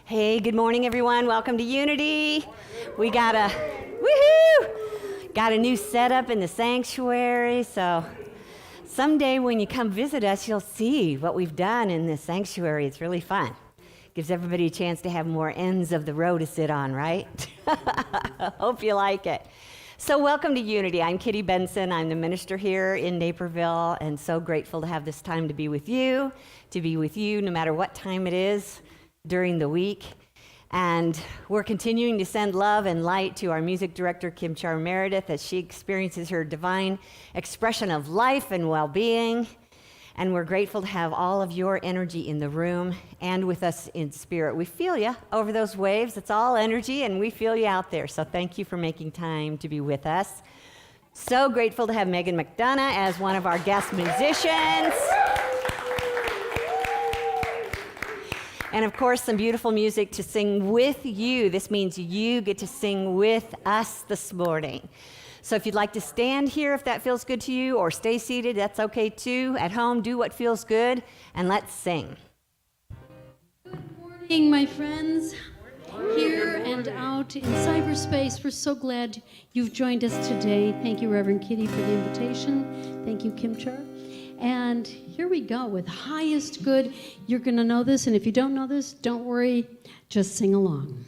Hey, good morning, everyone. Welcome to Unity. We got a new setup in the sanctuary. So someday when you come visit us, you'll see what we've done in this sanctuary. It's really fun. Gives everybody a chance to have more ends of the row to sit on, right? Hope you like it. So welcome to Unity. I'm Kitty Benson. I'm the minister here in Naperville, and so grateful to have this time to be with you no matter what time it is during the week. And we're continuing to send love and light to our music director, Kim Char Meredith, as she experiences her divine expression of life and well-being. And we're grateful to have all of your energy in the room and with us in spirit. We feel you over those waves. It's all energy, and we feel you out there. So thank you for making time to be with us. So grateful to have Megon McDonough as one of our guest musicians. And of course, some beautiful music to sing with you. This means you get to sing with us this morning. So if you'd like to stand here, if that feels good to you, or stay seated, that's okay too. At home, do what feels good, and let's sing. Good morning, my friends, here and out in cyberspace. We're so glad you've joined us today. Thank you, Reverend Kitty, for the invitation. Thank you, Kim Char. And here we go with highest good. You're going to know this, and if you don't know this, don't worry, just sing along.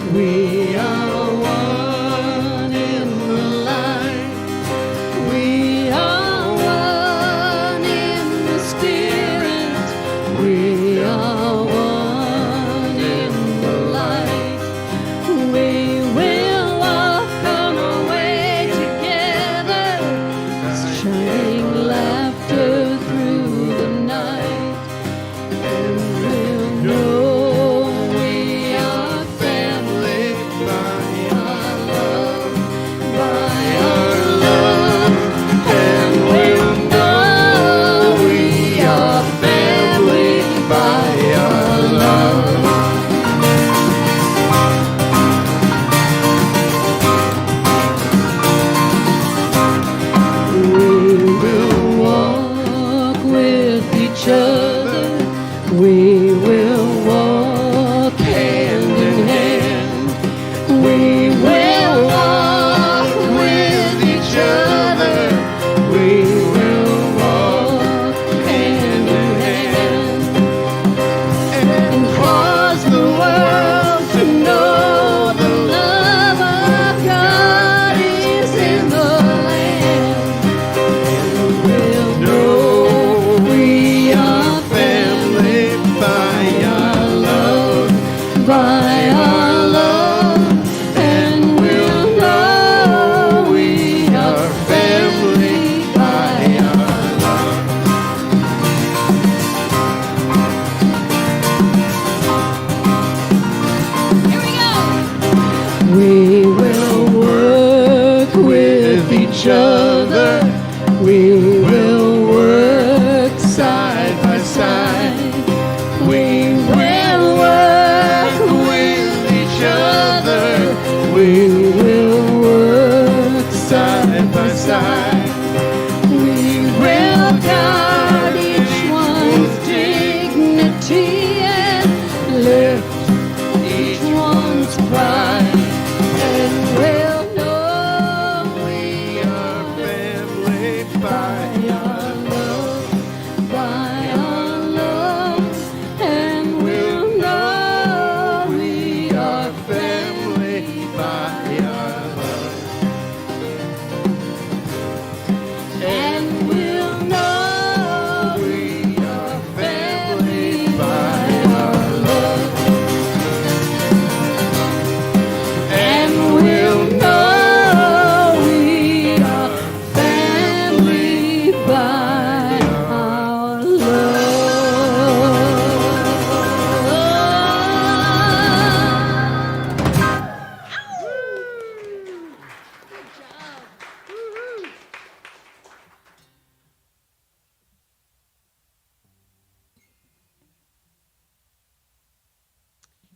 We are one in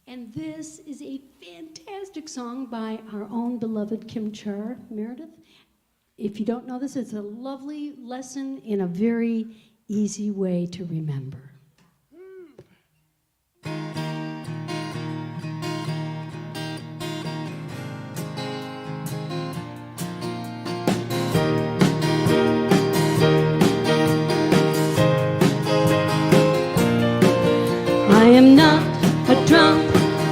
And this is a fantastic song by our own beloved Kim Char Meredith. If you don't know this, it's a lovely lesson in a very easy way to remember. I am not a drop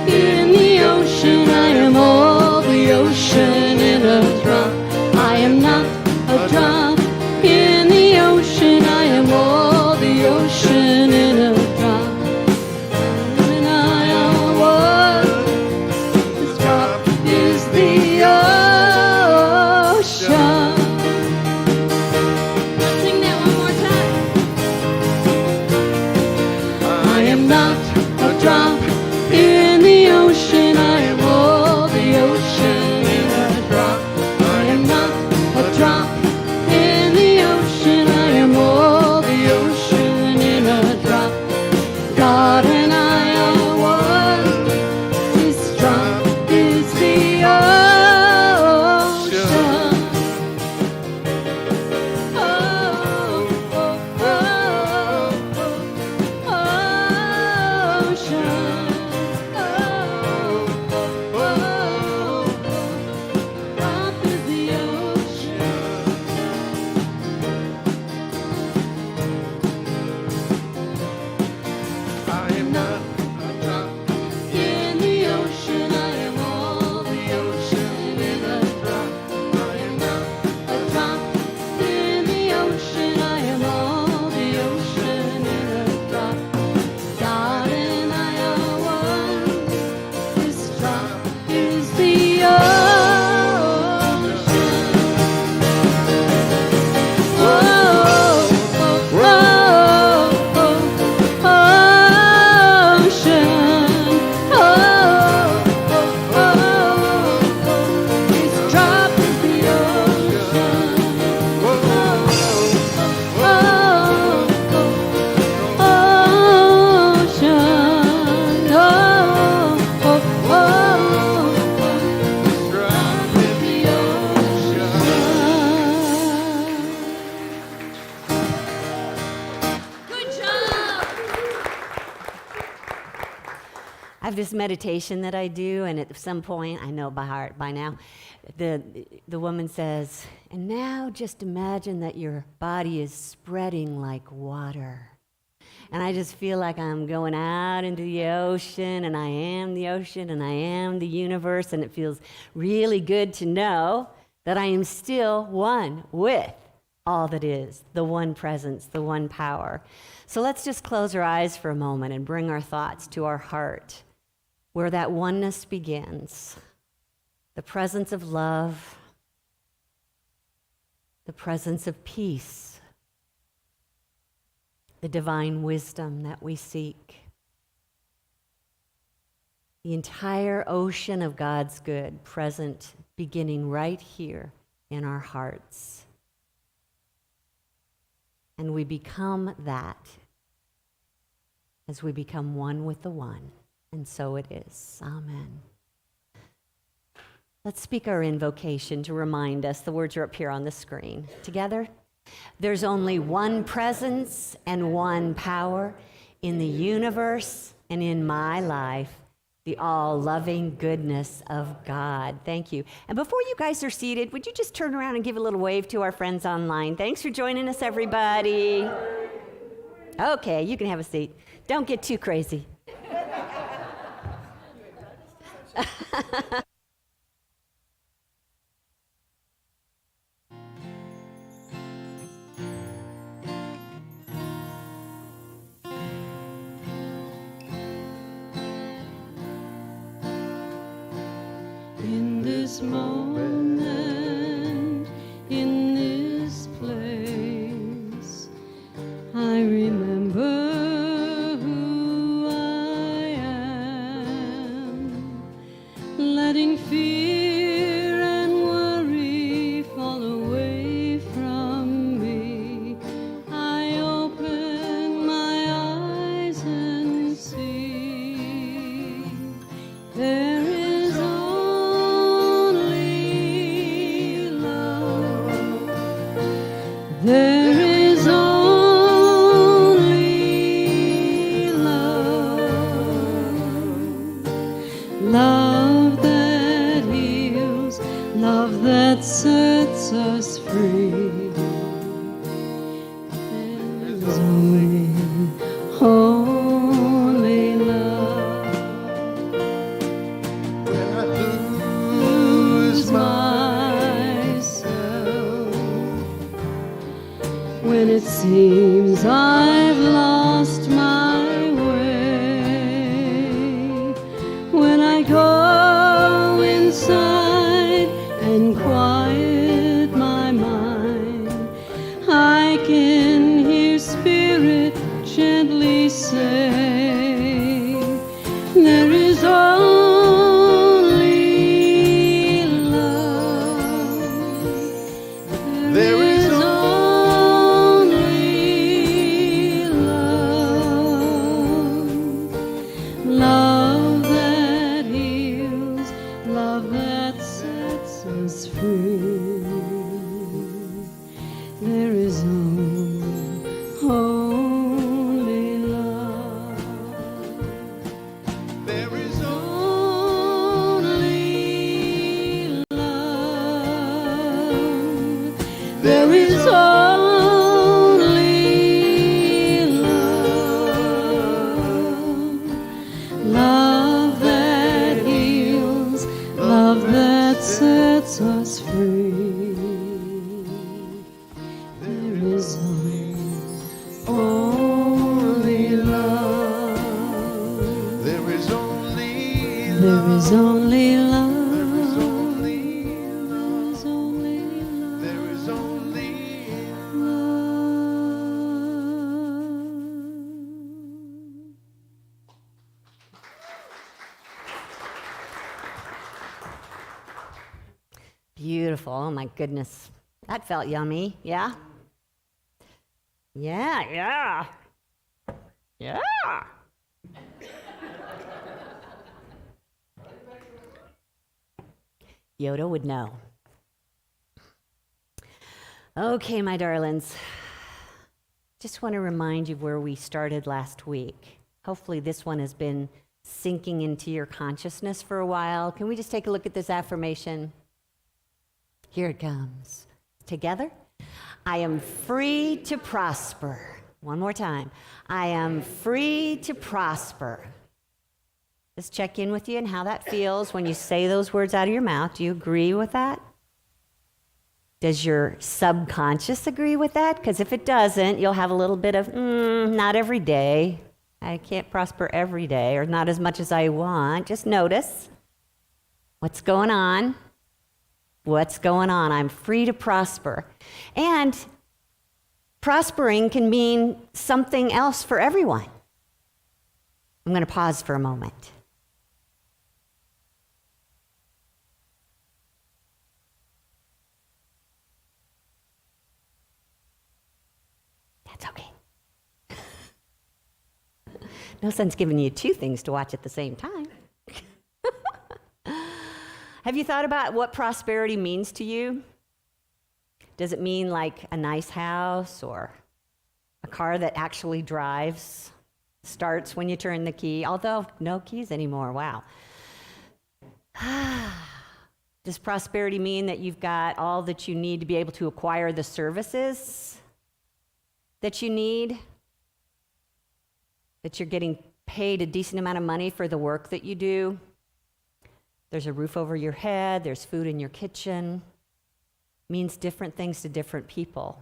in the ocean, I am all the ocean in a drop. I am not a drop in the ocean, I am all the ocean in a drop. And I am what this drop is the ocean. Sing that one more time. I am not a drop in the ocean, I am all the ocean in a drop. I am not a drop in the ocean, I am all the ocean in a drop. God and I are one, this drop is the ocean. Oh, oh, oh, oh, oh, ocean. I have this meditation that I do, and at some point, I know by heart by now, the woman says, and now just imagine that your body is spreading like water. And I just feel like I'm going out into the ocean, and I am the ocean, and I am the universe, and it feels really good to know that I am still one with all that is, the one presence, the one power. So let's just close our eyes for a moment and bring our thoughts to our heart, where that oneness begins. The presence of love, the presence of peace, the divine wisdom that we seek, the entire ocean of God's good present, beginning right here in our hearts. And we become that as we become one with the one. And so it is. Amen. Let's speak our invocation to remind us. The words are up here on the screen. Together. There's only one presence and one power in the universe and in my life, the all-loving goodness of God. Thank you. And before you guys are seated, would you just turn around and give a little wave to our friends online? Thanks for joining us, everybody. Okay, you can have a seat. Don't get too crazy. In this moment, in this place, I remember who I am, letting fear and worry fall away from me. I open my eyes and see love that heals, love that sets us free. There's only holy love. When I lose myself, when it seems I've lost my way, when I go inside and quiet my mind, I can hear Spirit gently say, there is only love. There is only love. Love that heals, love that sets us free. There is only love. there is Only love. There is only love. Love that heals, love that sets us free. There is only love. there is only There is only love. there is only Beautiful. Oh my goodness. That felt yummy. Yeah? Yeah. Yoda would know. Okay, my darlings. Just want to remind you where we started last week. Hopefully this one has been sinking into your consciousness for a while. Can we just take a look at this affirmation? Here it comes. Together. I am free to prosper. One more time. I am free to prosper. Just check in with you and how that feels when you say those words out of your mouth. Do you agree with that? Does your subconscious agree with that? Because if it doesn't, you'll have a little bit of, not every day. I can't prosper every day, or not as much as I want. Just notice what's going on. What's going on? I'm free to prosper. And prospering can mean something else for everyone. I'm going to pause for a moment. That's okay. No sense giving you two things to watch at the same time. Have you thought about what prosperity means to you? Does it mean like a nice house or a car that actually drives, starts when you turn the key? Although no keys anymore, wow. Does prosperity mean that you've got all that you need to be able to acquire the services that you need? That you're getting paid a decent amount of money for the work that you do? There's a roof over your head, there's food in your kitchen. Means different things to different people.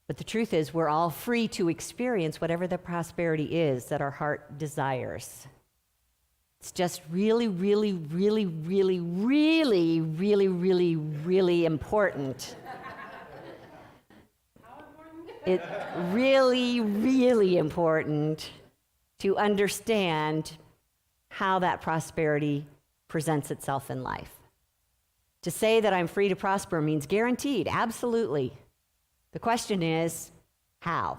But the truth is, we're all free to experience whatever the prosperity is that our heart desires. It's just really, really, really, really, really, really, really, really important. It's really, really important to understand how that prosperity presents itself in life. To say that I'm free to prosper means guaranteed, absolutely. The question is, how?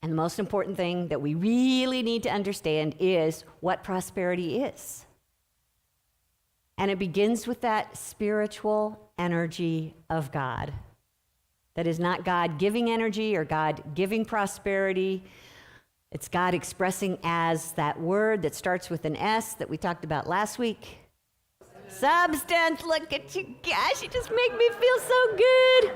And the most important thing that we really need to understand is what prosperity is. And it begins with that spiritual energy of God. That is not God giving energy or God giving prosperity. It's God expressing as that word that starts with an S that we talked about last week. Substance. Look at you. Gosh, you just make me feel so good.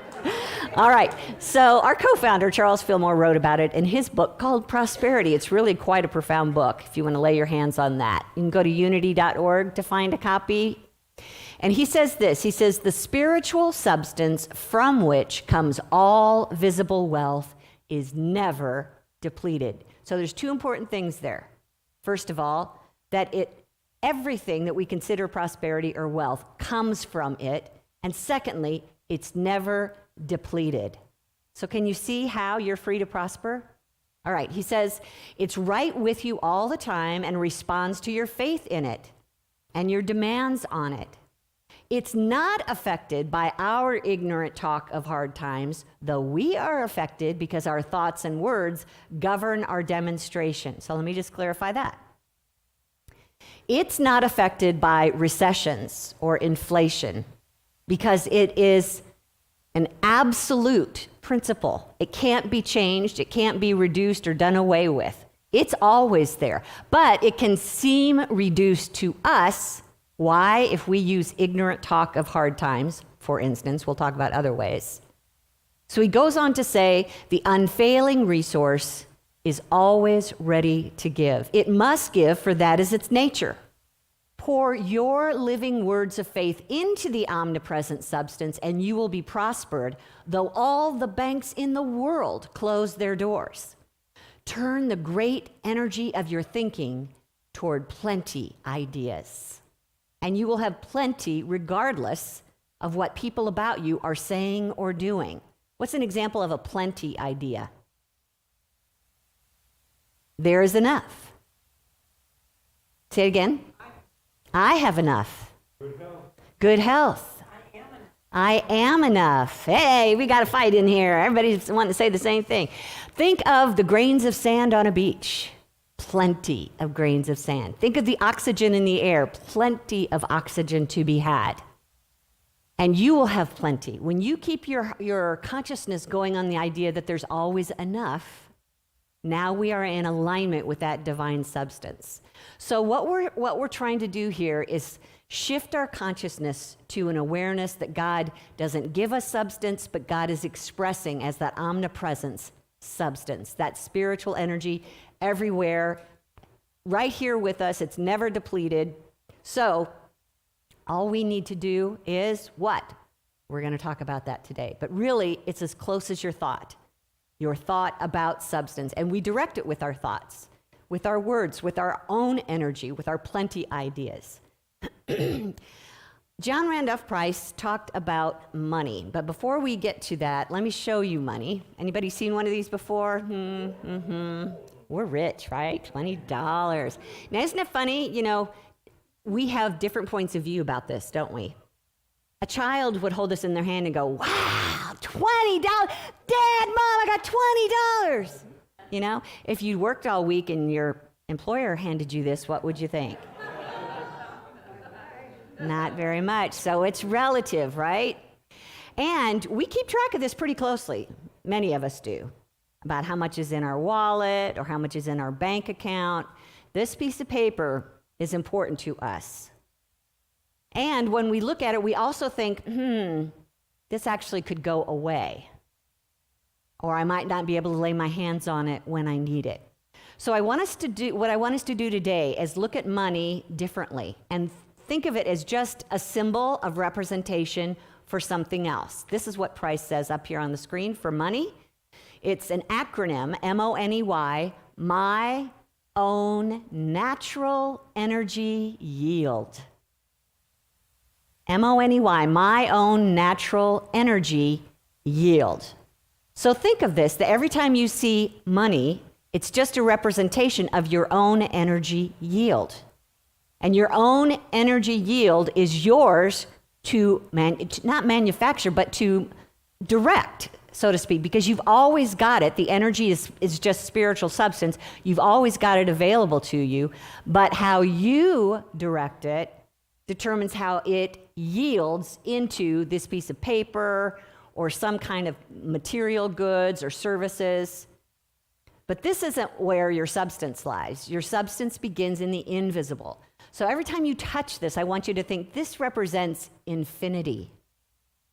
All right. So our co-founder, Charles Fillmore, wrote about it in his book called Prosperity. It's really quite a profound book if you want to lay your hands on that. You can go to unity.org to find a copy. And he says this. He says, the spiritual substance from which comes all visible wealth is never depleted. So there's two important things there. First of all, that everything that we consider prosperity or wealth comes from it. And secondly, it's never depleted. So can you see how you're free to prosper? All right, he says, it's right with you all the time and responds to your faith in it and your demands on it. It's not affected by our ignorant talk of hard times, though we are affected because our thoughts and words govern our demonstration. So let me just clarify that. It's not affected by recessions or inflation because it is an absolute principle. It can't be changed, it can't be reduced or done away with. It's always there, but it can seem reduced to us. Why? If we use ignorant talk of hard times, for instance, we'll talk about other ways. So he goes on to say, the unfailing resource is always ready to give. It must give, for that is its nature. Pour your living words of faith into the omnipresent substance, and you will be prospered, though all the banks in the world close their doors. Turn the great energy of your thinking toward plenty ideas. And you will have plenty regardless of what people about you are saying or doing. What's an example of a plenty idea? There is enough. Say it again. I have enough. Good health. I am enough. Hey, we got a fight in here. Everybody's wanting to say the same thing. Think of the grains of sand on a beach. Plenty of grains of sand. Think of the oxygen in the air. Plenty of oxygen to be had. And you will have plenty. When you keep your consciousness going on the idea that there's always enough, now we are in alignment with that divine substance. So what we're trying to do here is shift our consciousness to an awareness that God doesn't give us substance, but God is expressing as that omnipresence substance, that spiritual energy everywhere, right here with us. It's never depleted. So all we need to do is what? We're going to talk about that today. But really, it's as close as your thought about substance. And we direct it with our thoughts, with our words, with our own energy, with our plenty ideas. John Randolph Price talked about money. But before we get to that, let me show you money. Anybody seen one of these before? We're rich, right? $20. Now, isn't it funny? You know, we have different points of view about this, don't we? A child would hold this in their hand and go, wow, $20. Dad, Mom, I got $20. You know, if you worked all week and your employer handed you this, what would you think? Not very much. So it's relative, right? And we keep track of this pretty closely. Many of us do. About how much is in our wallet or how much is in our bank account. This piece of paper is important to us. And when we look at it, we also think, this actually could go away. Or I might not be able to lay my hands on it when I need it. So what I want us to do today is look at money differently and think of it as just a symbol of representation for something else. This is what Price says up here on the screen for money. It's an acronym, M-O-N-E-Y, my own natural energy yield. M-O-N-E-Y, my own natural energy yield. So think of this, that every time you see money, it's just a representation of your own energy yield. And your own energy yield is yours to not manufacture, but to direct, so to speak, because you've always got it. The energy is just spiritual substance. You've always got it available to you, but how you direct it determines how it yields into this piece of paper or some kind of material goods or services. But this isn't where your substance lies. Your substance begins in the invisible. So every time you touch this, I want you to think this represents infinity.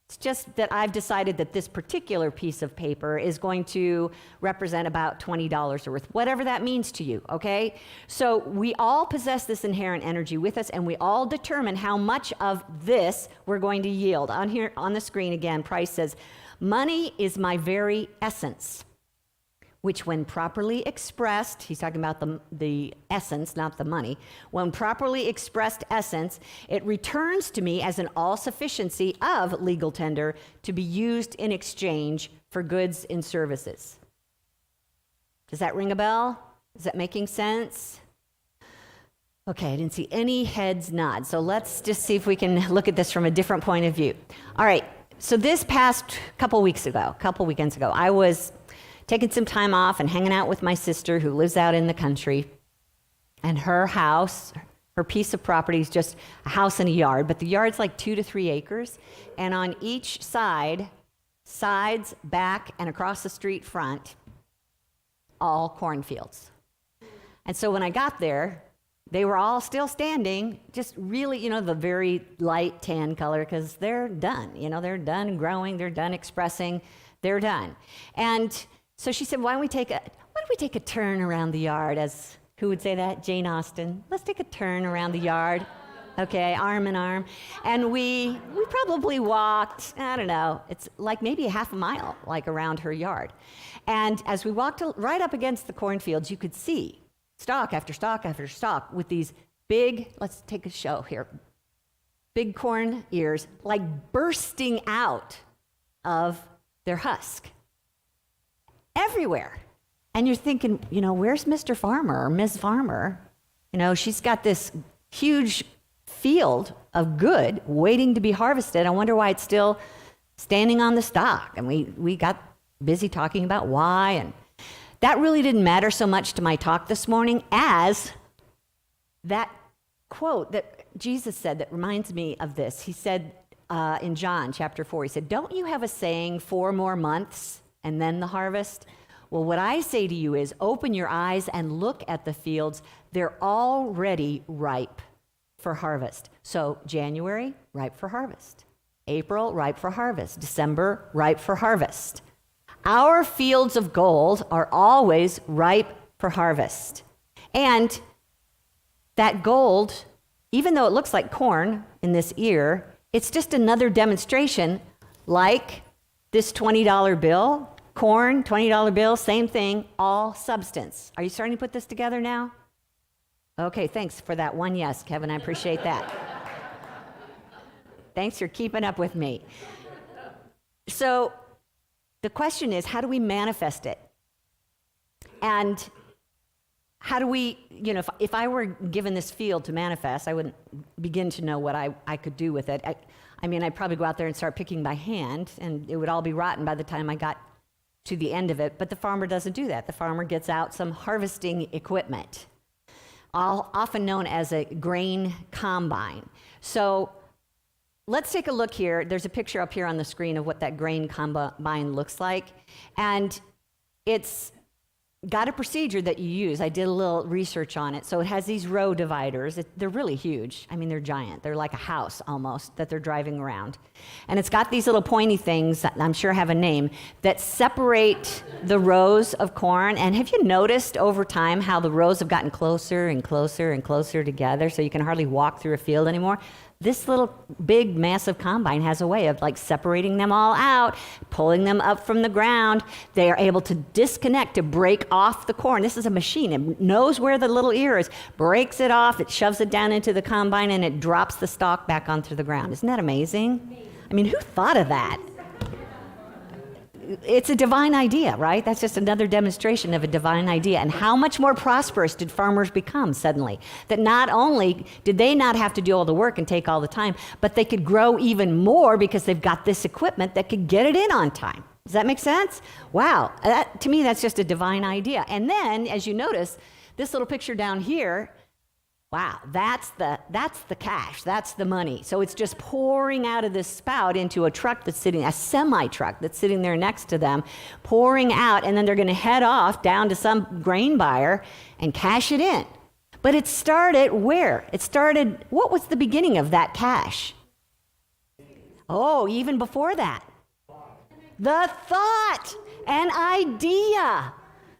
It's just that I've decided that this particular piece of paper is going to represent about $20 worth, whatever that means to you, okay? So we all possess this inherent energy with us, and we all determine how much of this we're going to yield. On here, on the screen again, Price says, money is my very essence, which when properly expressed, he's talking about the essence, not the money. When properly expressed essence, it returns to me as an all-sufficiency of legal tender to be used in exchange for goods and services. Does that ring a bell? Is that making sense? Okay, I didn't see any heads nod, so let's just see if we can look at this from a different point of view. All right, so this past couple weekends ago, I was taking some time off and hanging out with my sister who lives out in the country. And her house, her piece of property is just a house and a yard, but the yard's like 2 to 3 acres. And on each side, sides, back, and across the street front, all cornfields. And so when I got there, they were all still standing, just really, the very light tan color, because they're done. They're done growing, they're done expressing, they're done. And so she said, why don't we take a turn around the yard? As who would say that? Jane Austen. Let's take a turn around the yard. Okay, arm in arm. And we probably walked, I don't know, it's like maybe a half a mile, like around her yard. And as we walked right up against the cornfields, you could see stalk after stalk after stalk with these big, let's take a show here, big corn ears, like bursting out of their husk. Everywhere. And you're thinking, where's Mr. Farmer or Ms. Farmer? She's got this huge field of good waiting to be harvested. I wonder why it's still standing on the stalk. And we got busy talking about why. And that really didn't matter so much to my talk this morning as that quote that Jesus said that reminds me of this. He said in John chapter 4, he said, don't you have a saying, 4 more months and then the harvest? Well, what I say to you is open your eyes and look at the fields. They're already ripe for harvest. So January, ripe for harvest. April, ripe for harvest. December, ripe for harvest. Our fields of gold are always ripe for harvest. And that gold, even though it looks like corn in this ear, it's just another demonstration like this $20 bill, corn, $20 bill, same thing, all substance. Are you starting to put this together now? Okay, thanks for that one yes, Kevin. I appreciate that. Thanks for keeping up with me. So the question is, how do we manifest it? And how do we, if I were given this field to manifest, I wouldn't begin to know what I could do with it. I'd probably go out there and start picking by hand, and it would all be rotten by the time I got to the end of it. But the farmer doesn't do that. The farmer gets out some harvesting equipment, often known as a grain combine. So let's take a look here. There's a picture up here on the screen of what that grain combine looks like. And it's got a procedure that you use. I did a little research on it. So it has these row dividers. They're really huge. They're giant. They're like a house almost that they're driving around. And it's got these little pointy things that I'm sure have a name that separate the rows of corn. And have you noticed over time how the rows have gotten closer and closer and closer together so you can hardly walk through a field anymore? This little big massive combine has a way of separating them all out, pulling them up from the ground. They are able to disconnect, to break off the corn. This is a machine. It knows where the little ear is, breaks it off, it shoves it down into the combine, and it drops the stalk back onto the ground. Isn't that amazing? Who thought of that? It's a divine idea, right? That's just another demonstration of a divine idea. And how much more prosperous did farmers become suddenly? That not only did they not have to do all the work and take all the time, but they could grow even more because they've got this equipment that could get it in on time. Does that make sense? Wow. To me, that's just a divine idea. And then, as you notice, this little picture down here, Wow, that's the cash, that's the money. So it's just pouring out of this spout into a truck that's sitting, a semi-truck that's sitting there next to them, pouring out, and then they're gonna head off down to some grain buyer and cash it in. But it started where? What was the beginning of that cash? Oh, even before that. The thought, an idea.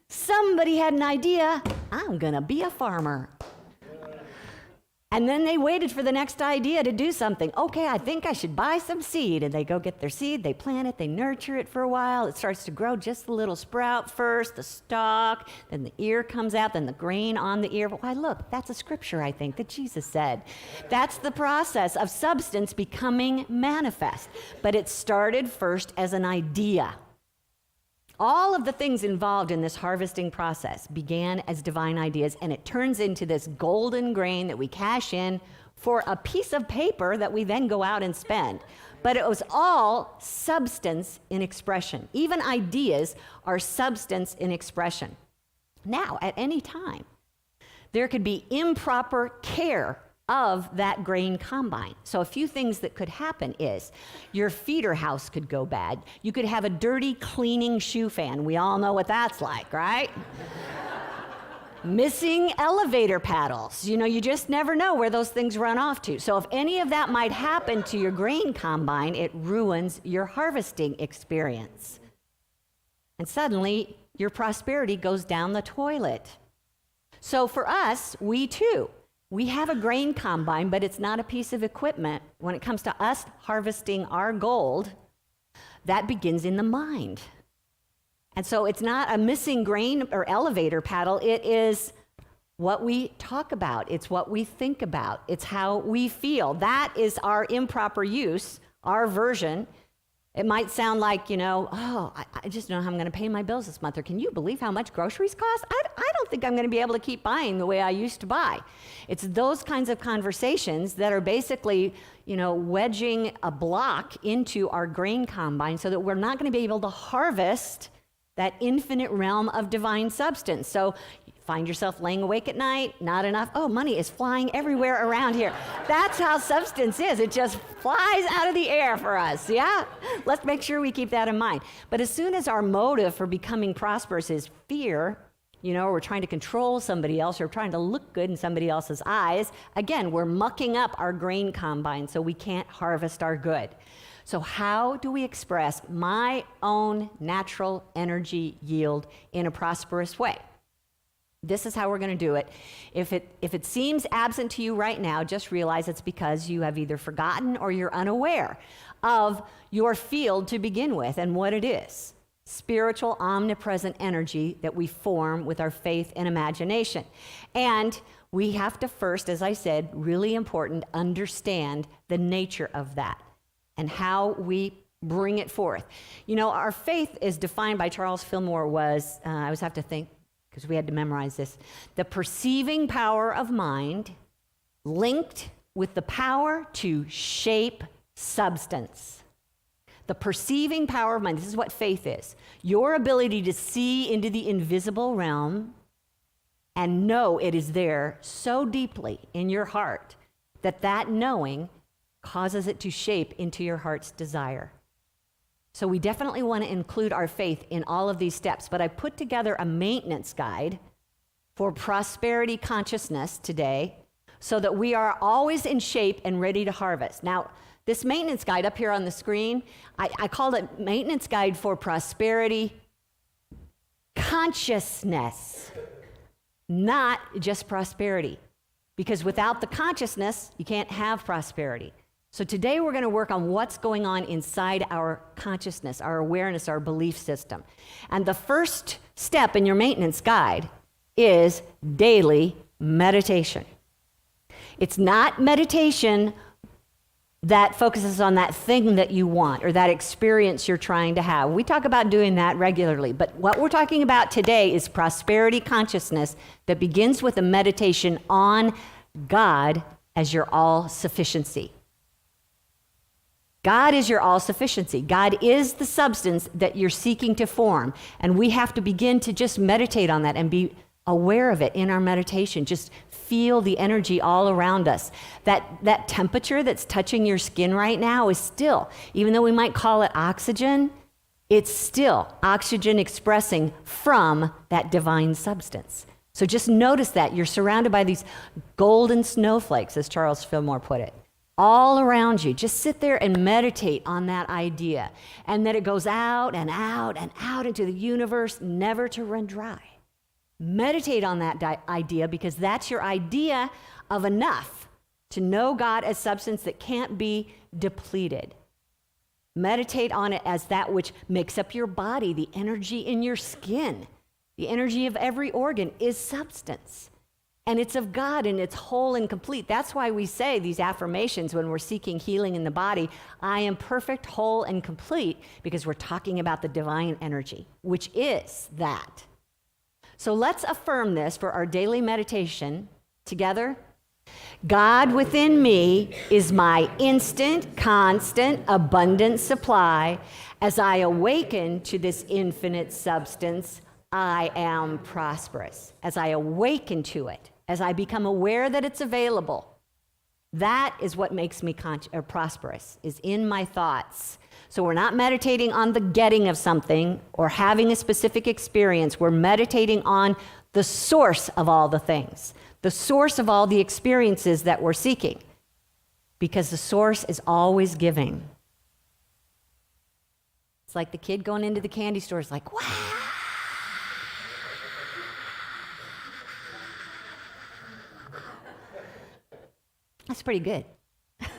Somebody had an idea, I'm gonna be a farmer. And then they waited for the next idea to do something. Okay, I think I should buy some seed. And they go get their seed, they plant it, they nurture it for a while. It starts to grow just a little sprout first, the stalk, then the ear comes out, then the grain on the ear. Why, look, that's a scripture, I think, that Jesus said. That's the process of substance becoming manifest. But it started first as an idea. All of the things involved in this harvesting process began as divine ideas, and it turns into this golden grain that we cash in for a piece of paper that we then go out and spend. But it was all substance in expression. Even ideas are substance in expression. Now, at any time, there could be improper care of that grain combine. So a few things that could happen is your feeder house could go bad. You could have a dirty cleaning shoe fan. We all know what that's like, right? Missing elevator paddles. You know, you just never know where those things run off to. So if any of that might happen to your grain combine, it ruins your harvesting experience. And suddenly, your prosperity goes down the toilet. So for us, we have a grain combine, but it's not a piece of equipment. When it comes to us harvesting our gold, that begins in the mind. And so it's not a missing grain or elevator paddle. It is what we talk about. It's what we think about. It's how we feel. That is our improper use, our version. It might sound like, I just don't know how I'm going to pay my bills this month. Or can you believe how much groceries cost? I don't think I'm going to be able to keep buying the way I used to buy. It's those kinds of conversations that are basically, wedging a block into our grain combine so that we're not going to be able to harvest that infinite realm of divine substance. So find yourself laying awake at night, not enough. Oh, money is flying everywhere around here. That's how substance is. It just flies out of the air for us, yeah? Let's make sure we keep that in mind. But as soon as our motive for becoming prosperous is fear, we're trying to control somebody else, or trying to look good in somebody else's eyes, again, we're mucking up our grain combine so we can't harvest our good. So how do we express my own natural energy yield in a prosperous way? This is how we're going to do it. If it seems absent to you right now, just realize it's because you have either forgotten or you're unaware of your field to begin with and what it is. Spiritual, omnipresent energy that we form with our faith and imagination. And we have to first, as I said, really important, understand the nature of that and how we bring it forth. Our faith is defined by Charles Fillmore was, I always have to think, because we had to memorize this, the perceiving power of mind linked with the power to shape substance. The perceiving power of mind, this is what faith is. Your ability to see into the invisible realm and know it is there so deeply in your heart that knowing causes it to shape into your heart's desire. So we definitely want to include our faith in all of these steps, but I put together a maintenance guide for prosperity consciousness today so that we are always in shape and ready to harvest. Now, this maintenance guide up here on the screen, I called it Maintenance Guide for Prosperity Consciousness, not just prosperity, because without the consciousness, you can't have prosperity. So today we're going to work on what's going on inside our consciousness, our awareness, our belief system. And the first step in your maintenance guide is daily meditation. It's not meditation that focuses on that thing that you want or that experience you're trying to have. We talk about doing that regularly, but what we're talking about today is prosperity consciousness that begins with a meditation on God as your all-sufficiency. God is your all-sufficiency. God is the substance that you're seeking to form. And we have to begin to just meditate on that and be aware of it in our meditation. Just feel the energy all around us. That temperature that's touching your skin right now is still, even though we might call it oxygen, it's still oxygen expressing from that divine substance. So just notice that you're surrounded by these golden snowflakes, as Charles Fillmore put it, all around you. Just sit there and meditate on that idea, and that it goes out and out and out into the universe, never to run dry. Meditate on that idea, because that's your idea of enough to know God as substance that can't be depleted. Meditate on it as that which makes up your body, the energy in your skin. The energy of every organ is substance. And it's of God, and it's whole and complete. That's why we say these affirmations when we're seeking healing in the body. I am perfect, whole, and complete, because we're talking about the divine energy, which is that. So let's affirm this for our daily meditation together. God within me is my instant, constant, abundant supply. As I awaken to this infinite substance, I am prosperous. As I awaken to it, as I become aware that it's available, that is what makes me prosperous, is in my thoughts. So we're not meditating on the getting of something or having a specific experience. We're meditating on the source of all the things, the source of all the experiences that we're seeking, because the source is always giving. It's like the kid going into the candy store is like, wow. That's pretty good. It's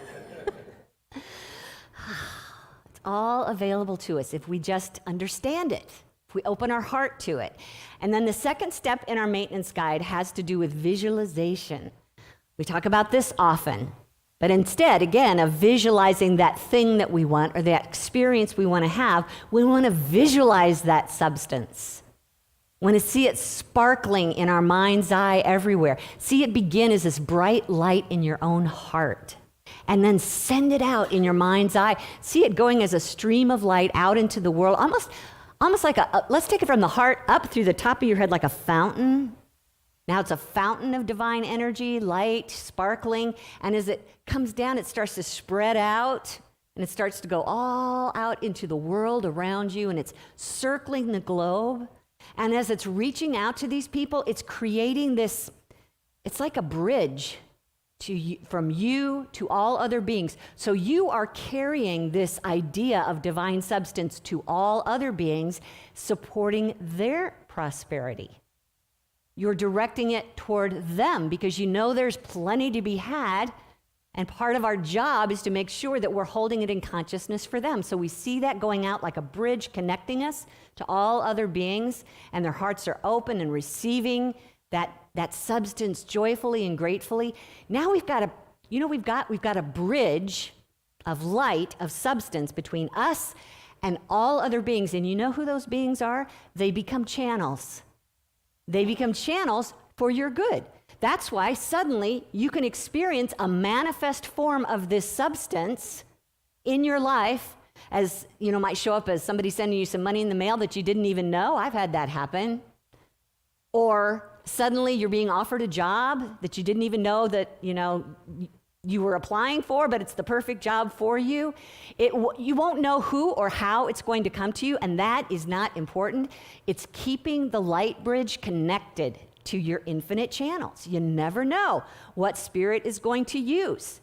all available to us if we just understand it, if we open our heart to it. And then the second step in our maintenance guide has to do with visualization. We talk about this often, but instead, again, of visualizing that thing that we want or that experience we want to have, we want to visualize that substance. We want to see it sparkling in our mind's eye everywhere. See it begin as this bright light in your own heart, and then send it out in your mind's eye. See it going as a stream of light out into the world, almost like let's take it from the heart up through the top of your head like a fountain. Now it's a fountain of divine energy, light, sparkling, and as it comes down, it starts to spread out, and it starts to go all out into the world around you, and it's circling the globe. And as it's reaching out to these people, it's creating this, it's like a bridge from you to all other beings. So you are carrying this idea of divine substance to all other beings, supporting their prosperity. You're directing it toward them because you know there's plenty to be had, and part of our job is to make sure that we're holding it in consciousness for them. So we see that going out like a bridge connecting us to all other beings, and their hearts are open and receiving that substance joyfully and gratefully. Now we've got a bridge of light, of substance between us and all other beings. And you know who those beings are? They become channels. They become channels for your good. That's why suddenly you can experience a manifest form of this substance in your life, as you know, might show up as somebody sending you some money in the mail that you didn't even know. I've had that happen. Or suddenly you're being offered a job that you didn't even know that, you were applying for, but it's the perfect job for you. You won't know who or how it's going to come to you, and that is not important. It's keeping the light bridge connected to your infinite channels. You never know what spirit is going to use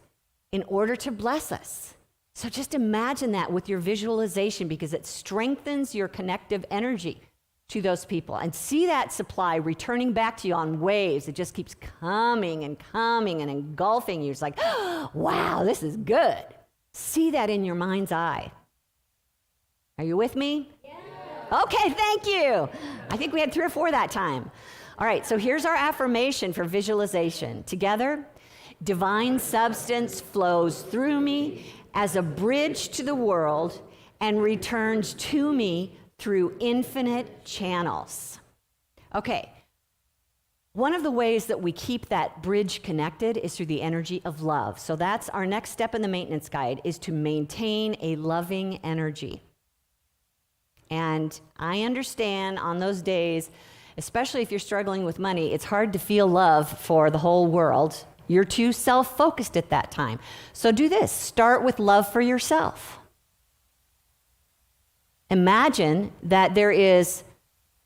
in order to bless us. So just imagine that with your visualization, because it strengthens your connective energy to those people, and see that supply returning back to you on waves. It just keeps coming and coming and engulfing you. It's like, wow, this is good. See that in your mind's eye. Are you with me? Yeah. Okay, thank you. I think we had 3 or 4 that time. All right, so here's our affirmation for visualization. Together, divine substance flows through me as a bridge to the world and returns to me through infinite channels. Okay, one of the ways that we keep that bridge connected is through the energy of love. So that's our next step in the maintenance guide, is to maintain a loving energy. And I understand on those days, especially if you're struggling with money, it's hard to feel love for the whole world. You're too self-focused at that time. So do this. Start with love for yourself. Imagine that there is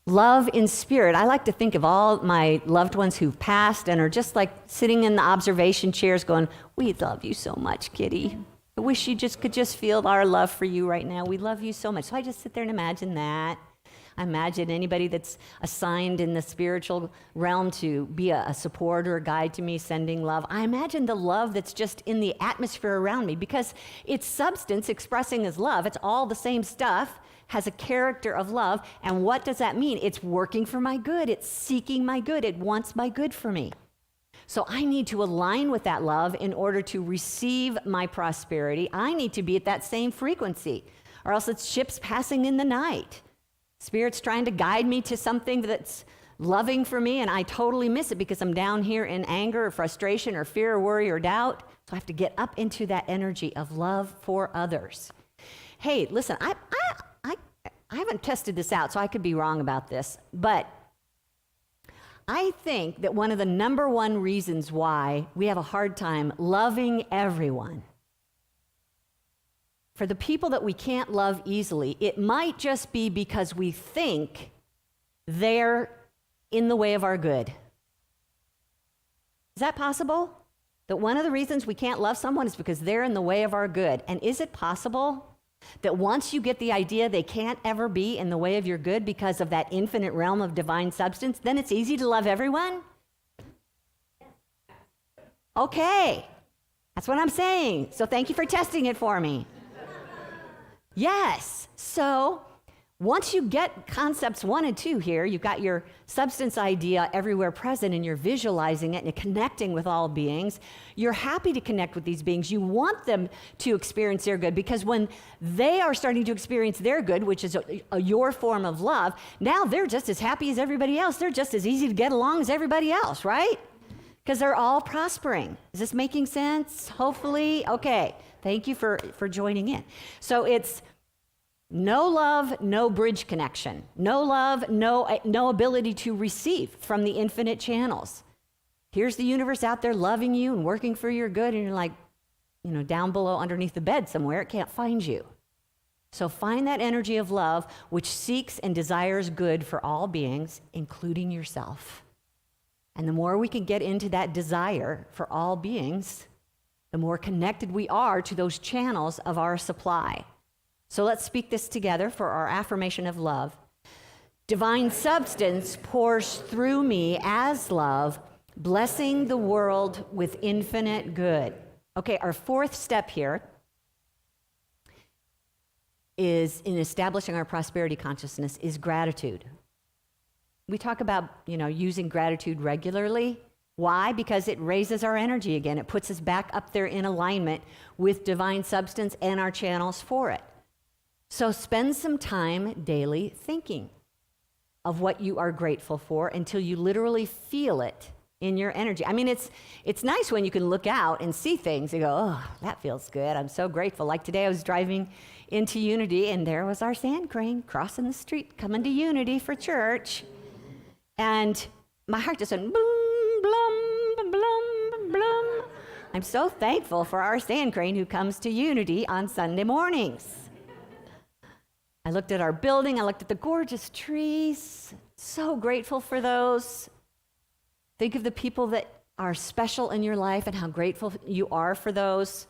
love in spirit. I like to think of all my loved ones who've passed and are just like sitting in the observation chairs going, we love you so much, Kitty. I wish you could just feel our love for you right now. We love you so much. So I just sit there and imagine that. I imagine anybody that's assigned in the spiritual realm to be a support or a guide to me, sending love. I imagine the love that's just in the atmosphere around me, because it's substance expressing as love. It's all the same stuff, has a character of love. And what does that mean? It's working for my good. It's seeking my good. It wants my good for me. So I need to align with that love in order to receive my prosperity. I need to be at that same frequency, or else it's ships passing in the night. Spirit's trying to guide me to something that's loving for me, and I totally miss it because I'm down here in anger or frustration or fear or worry or doubt. So I have to get up into that energy of love for others. Hey, listen, I haven't tested this out, so I could be wrong about this, but I think that one of the number one reasons why we have a hard time loving everyone, for the people that we can't love easily, it might just be because we think they're in the way of our good. Is that possible? That one of the reasons we can't love someone is because they're in the way of our good. And is it possible that once you get the idea they can't ever be in the way of your good because of that infinite realm of divine substance, then it's easy to love everyone? Okay, that's what I'm saying. So thank you for testing it for me. Yes, so once you get concepts 1 and 2 here, you've got your substance idea everywhere present and you're visualizing it and you're connecting with all beings, you're happy to connect with these beings. You want them to experience their good, because when they are starting to experience their good, which is your form of love, now they're just as happy as everybody else. They're just as easy to get along as everybody else, right? Because they're all prospering. Is this making sense? Hopefully? Okay. Thank you for joining in. So it's no love, no bridge connection. No love, no ability to receive from the infinite channels. Here's the universe out there loving you and working for your good, and you're like, down below underneath the bed somewhere, it can't find you. So find that energy of love which seeks and desires good for all beings, including yourself. And the more we can get into that desire for all beings, the more connected we are to those channels of our supply. So let's speak this together for our affirmation of love. Divine substance pours through me as love, blessing the world with infinite good. Okay, our 4th step here is in establishing our prosperity consciousness is gratitude. We talk about, using gratitude regularly. Why? Because it raises our energy again. It puts us back up there in alignment with divine substance and our channels for it. So spend some time daily thinking of what you are grateful for until you literally feel it in your energy. I mean, it's nice when you can look out and see things and go, oh, that feels good. I'm so grateful. Like today I was driving into Unity and there was our sand crane crossing the street, coming to Unity for church. And my heart just went boom, blum, blum, blum. I'm so thankful for our sand crane who comes to Unity on Sunday mornings. I looked at our building, I looked at the gorgeous trees, so grateful for those. Think of the people that are special in your life and how grateful you are for those.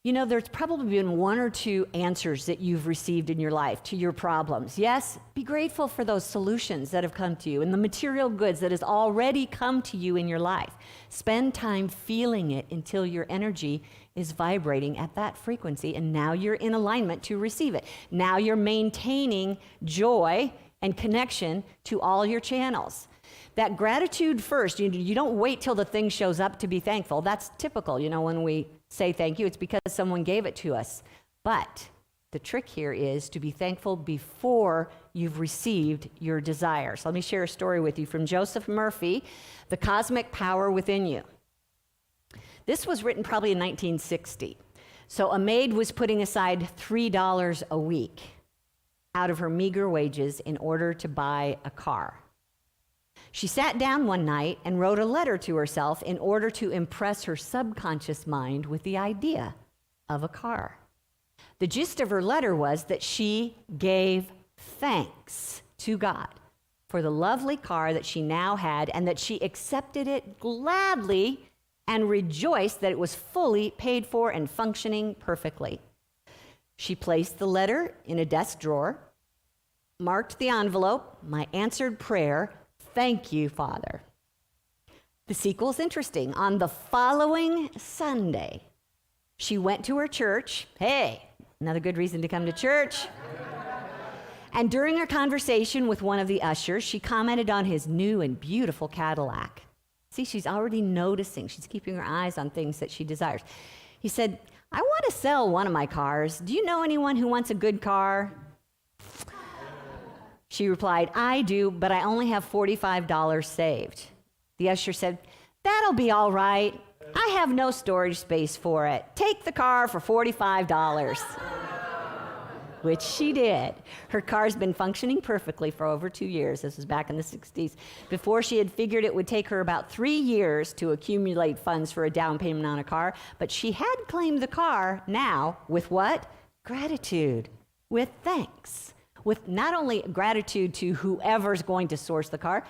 There's probably been 1 or 2 answers that you've received in your life to your problems. Yes, be grateful for those solutions that have come to you and the material goods that has already come to you in your life. Spend time feeling it until your energy is vibrating at that frequency, and now you're in alignment to receive it. Now you're maintaining joy and connection to all your channels. That gratitude first, you don't wait till the thing shows up to be thankful. That's typical, when we say thank you, it's because someone gave it to us. But the trick here is to be thankful before you've received your desire. So let me share a story with you from Joseph Murphy, The Cosmic Power Within You. This was written probably in 1960. So a maid was putting aside $3 a week out of her meager wages in order to buy a car. She sat down one night and wrote a letter to herself in order to impress her subconscious mind with the idea of a car. The gist of her letter was that she gave thanks to God for the lovely car that she now had, and that she accepted it gladly and rejoiced that it was fully paid for and functioning perfectly. She placed the letter in a desk drawer, marked the envelope, "My answered prayer, thank you, Father." The sequel's interesting. On the following Sunday, she went to her church. Hey, another good reason to come to church. And during her conversation with one of the ushers, she commented on his new and beautiful Cadillac. See, she's already noticing. She's keeping her eyes on things that she desires. He said, "I want to sell one of my cars. Do you know anyone who wants a good car?" She replied, "I do, but I only have $45 saved." The usher said, "That'll be all right. I have no storage space for it. Take the car for $45. Which she did. Her car's been functioning perfectly for over 2 years. This was back in the 60s. Before, she had figured it would take her about 3 years to accumulate funds for a down payment on a car, but she had claimed the car now with what? Gratitude, with thanks, with not only gratitude to whoever's going to source the car.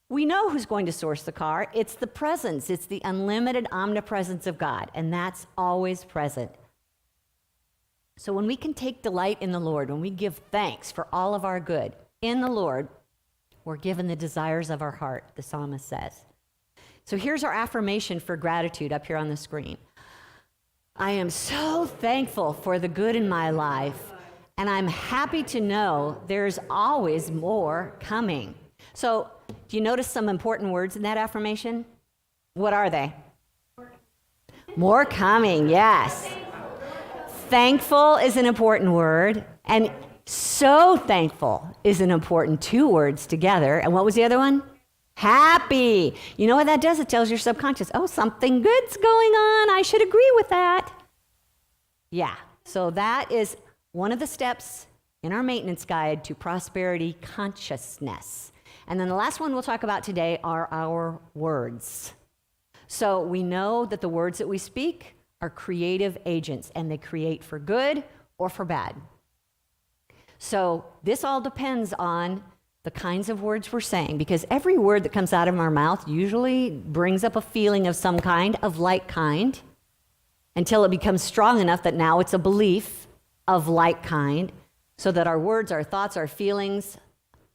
We know who's going to source the car. It's the presence. It's the unlimited omnipresence of God, and that's always present. So when we can take delight in the Lord, when we give thanks for all of our good in the Lord, we're given the desires of our heart, the psalmist says. So here's our affirmation for gratitude up here on the screen. I am so thankful for the good in my life, and I'm happy to know there's always more coming. So do you notice some important words in that affirmation? What are they? More coming, yes. Thankful is an important word, and so thankful is an important 2 words together. And what was the other one? Happy. You know what that does? It tells your subconscious, oh, something good's going on. I should agree with that. Yeah, so that is one of the steps in our maintenance guide to prosperity consciousness. And then the last one we'll talk about today are our words. So we know that the words that we speak are creative agents, and they create for good or for bad. So this all depends on the kinds of words we're saying, because every word that comes out of our mouth usually brings up a feeling of some kind, of like kind, until it becomes strong enough that now it's a belief of like kind, so that our words, our thoughts, our feelings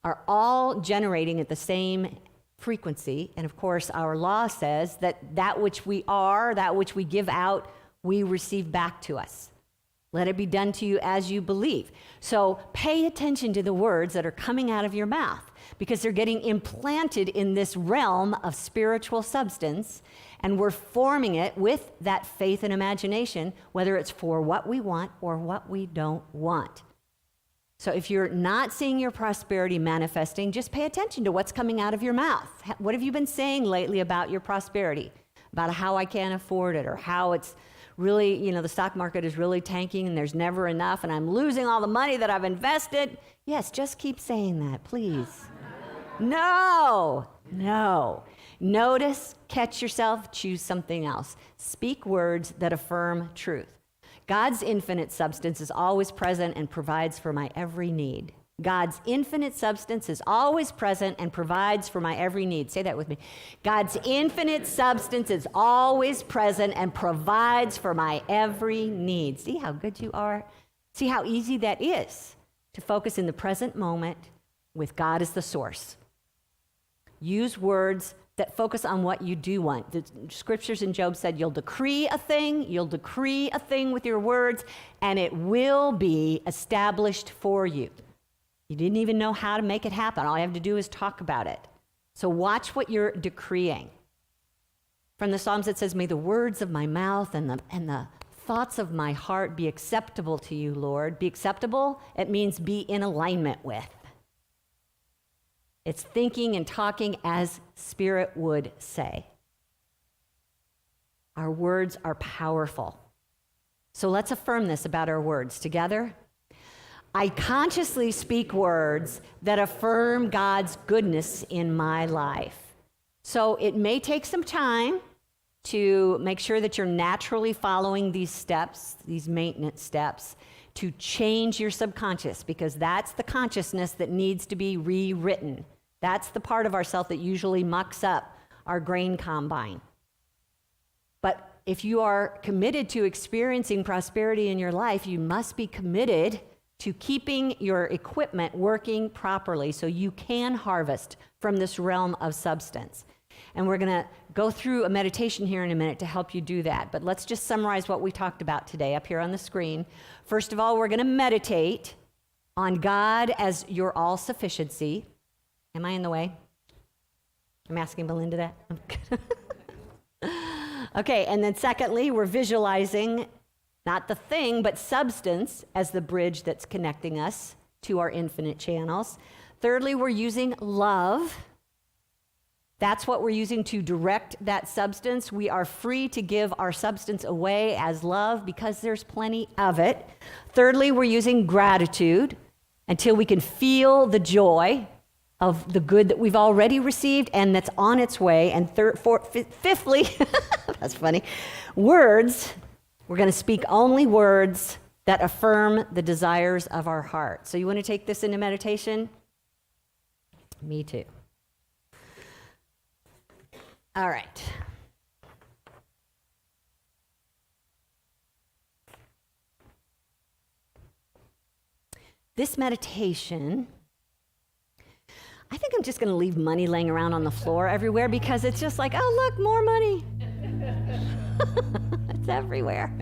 are all generating at the same frequency. And of course, our law says that which we are, that which we give out, we receive back to us. Let it be done to you as you believe. So pay attention to the words that are coming out of your mouth, because they're getting implanted in this realm of spiritual substance, and we're forming it with that faith and imagination, whether it's for what we want or what we don't want. So if you're not seeing your prosperity manifesting, just pay attention to what's coming out of your mouth. What have you been saying lately about your prosperity? About how I can't afford it, or how it's really, the stock market is really tanking and there's never enough and I'm losing all the money that I've invested? Yes, just keep saying that, please. No. Notice, catch yourself, choose something else. Speak words that affirm truth. God's infinite substance is always present and provides for my every need. God's infinite substance is always present and provides for my every need. Say that with me. God's infinite substance is always present and provides for my every need. See how good you are? See how easy that is to focus in the present moment with God as the source. Use words that focus on what you do want. The scriptures in Job said, you'll decree a thing with your words, and it will be established for you. You didn't even know how to make it happen. All you have to do is talk about it. So watch what you're decreeing. From the Psalms it says, may the words of my mouth and the thoughts of my heart be acceptable to you, Lord. Be acceptable, it means be in alignment with. It's thinking and talking as Spirit would say. Our words are powerful. So let's affirm this about our words together. I consciously speak words that affirm God's goodness in my life. So it may take some time to make sure that you're naturally following these steps, these maintenance steps, to change your subconscious, because that's the consciousness that needs to be rewritten. That's the part of ourself that usually mucks up our grain combine. But if you are committed to experiencing prosperity in your life, you must be committed to keeping your equipment working properly so you can harvest from this realm of substance. And we're going to go through a meditation here in a minute to help you do that. But let's just summarize what we talked about today up here on the screen. First of all, we're going to meditate on God as your all-sufficiency. Am I in the way? I'm asking Belinda that. Okay, and then secondly, we're visualizing not the thing, but substance as the bridge that's connecting us to our infinite channels. Thirdly, we're using love. That's what we're using to direct that substance. We are free to give our substance away as love because there's plenty of it. Thirdly, we're using gratitude until we can feel the joy of the good that we've already received and that's on its way. And fifthly, that's funny, words. We're going to speak only words that affirm the desires of our heart. So you want to take this into meditation? Me too. All right. This meditation, I think I'm just going to leave money laying around on the floor everywhere because it's just like, oh, look, more money. It's everywhere.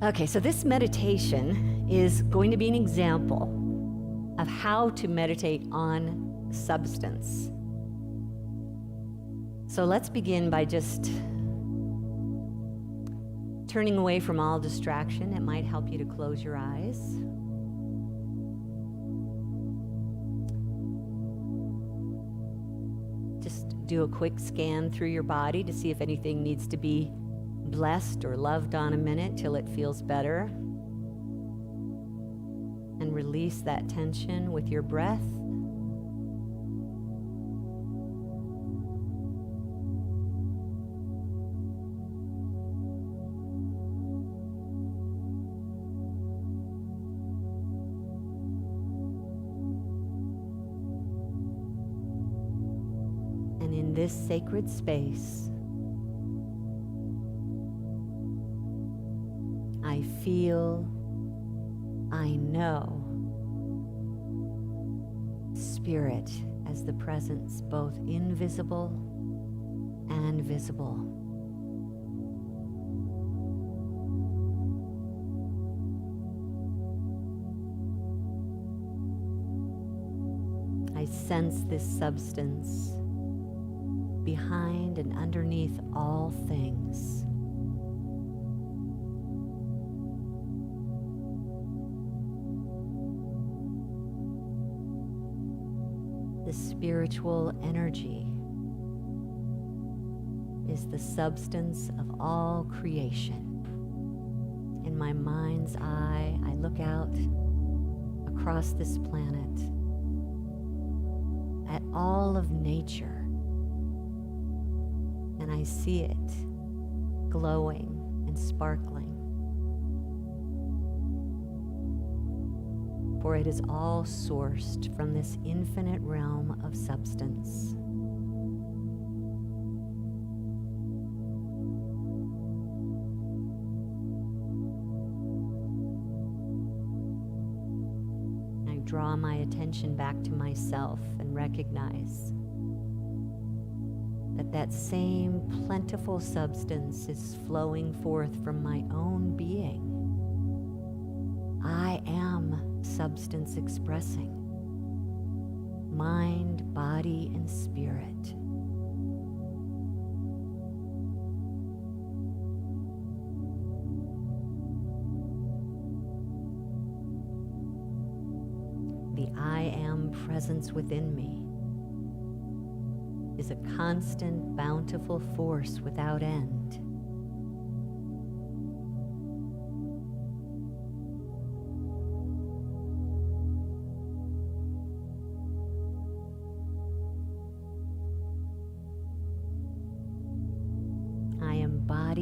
Okay, so this meditation is going to be an example of how to meditate on substance. So let's begin by just turning away from all distraction. It might help you to close your eyes. Just do a quick scan through your body to see if anything needs to be blessed or loved on a minute till it feels better. And release that tension with your breath. And in this sacred space, I feel, I know Spirit as the presence both invisible and visible. I sense this substance behind and underneath all things. The spiritual energy is the substance of all creation. In my mind's eye, I look out across this planet at all of nature, and I see it glowing and sparkling. For it is all sourced from this infinite realm of substance. I draw my attention back to myself and recognize that that same plentiful substance is flowing forth from my own being. I am substance expressing, mind, body, and spirit. The I am presence within me is a constant, bountiful force without end.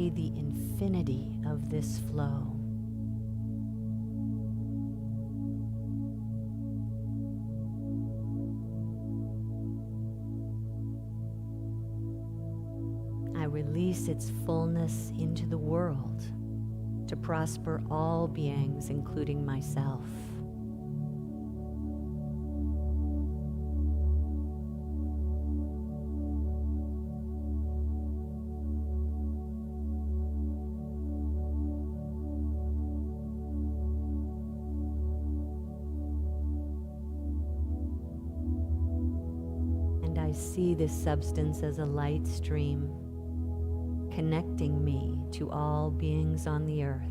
see the infinity of this flow. I release its fullness into the world to prosper all beings, including myself. And I see this substance as a light stream, connecting me to all beings on the earth.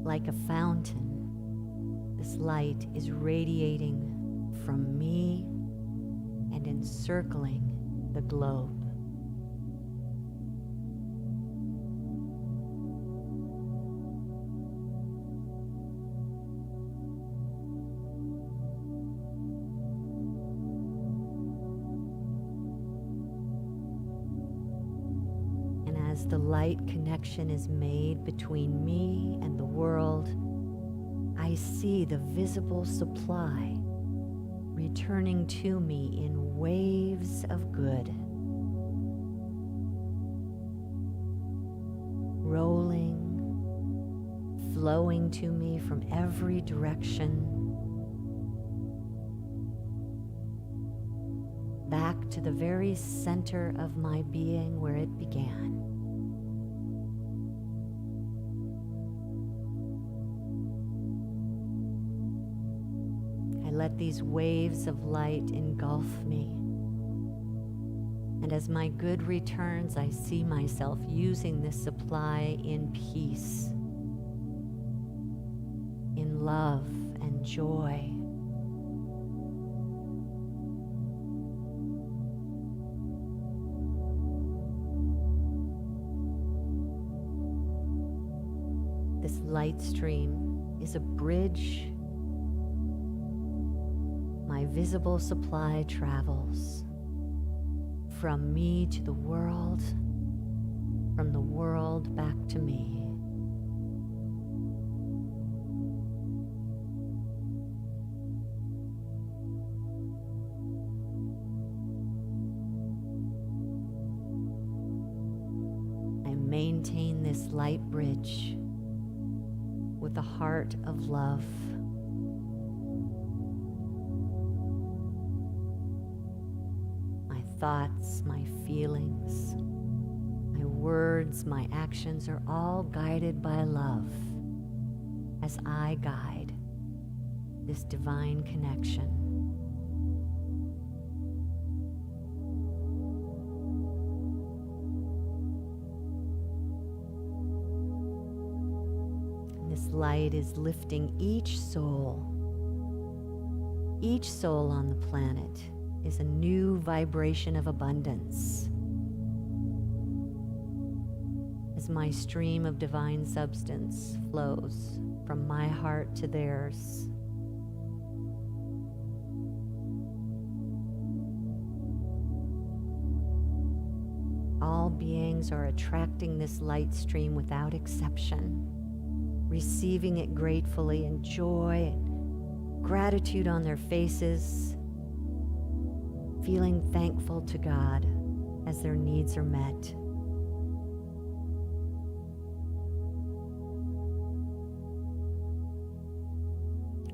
Like a fountain, this light is radiating from me and encircling the globe. And as the light connection is made between me and the world, I see the visible supply returning to me in waves of good, rolling, flowing to me from every direction, back to the very center of my being where it began. Let these waves of light engulf me. And as my good returns, I see myself using this supply in peace, in love and joy. This light stream is a bridge my visible supply travels from me to the world, from the world back to me. I maintain this light bridge with a heart of love. Thoughts, my feelings, my words, my actions are all guided by love as I guide this divine connection. And this light is lifting each soul on the planet is a new vibration of abundance. As my stream of divine substance flows from my heart to theirs, all beings are attracting this light stream without exception, receiving it gratefully in joy and gratitude on their faces, feeling thankful to God as their needs are met.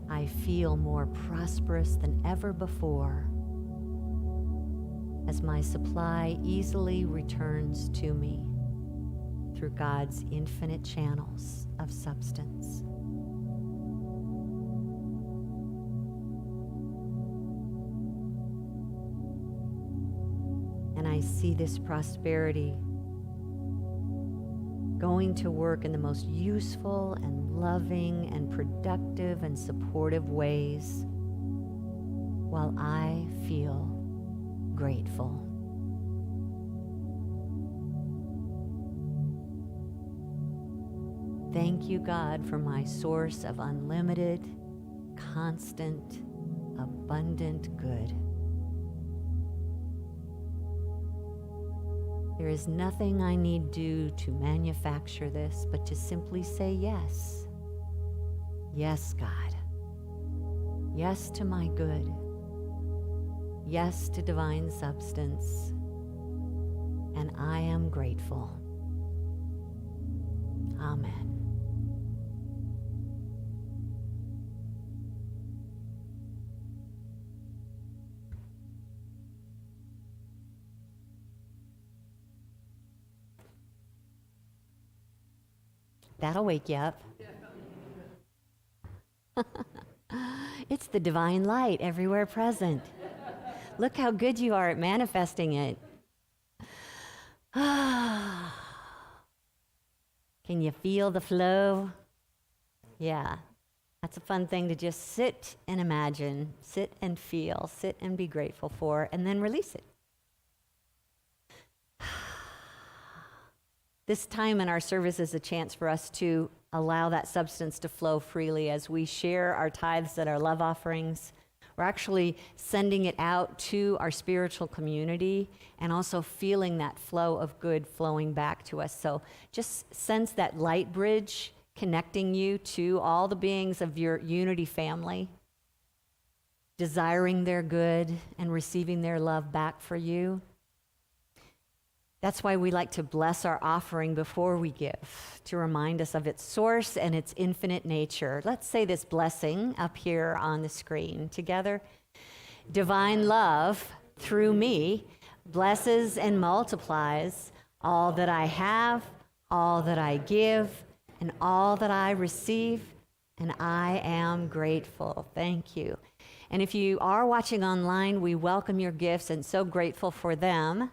I feel more prosperous than ever before as my supply easily returns to me through God's infinite channels of substance. And I see this prosperity going to work in the most useful and loving and productive and supportive ways while I feel grateful. Thank you, God, for my source of unlimited, constant, abundant good. There is nothing I need do to manufacture this, but to simply say yes. Yes, God. Yes to my good. Yes to divine substance. And I am grateful. Amen. That'll wake you up. It's the divine light everywhere present. Look how good you are at manifesting it. Can you feel the flow? Yeah, that's a fun thing to just sit and imagine, sit and feel, sit and be grateful for, and then release it. This time in our service is a chance for us to allow that substance to flow freely as we share our tithes and our love offerings. We're actually sending it out to our spiritual community and also feeling that flow of good flowing back to us. So just sense that light bridge connecting you to all the beings of your unity family, desiring their good and receiving their love back for you. That's why we like to bless our offering before we give, to remind us of its source and its infinite nature. Let's say this blessing up here on the screen together. Divine love, through me, blesses and multiplies all that I have, all that I give, and all that I receive, and I am grateful. Thank you. And if you are watching online, we welcome your gifts and so grateful for them.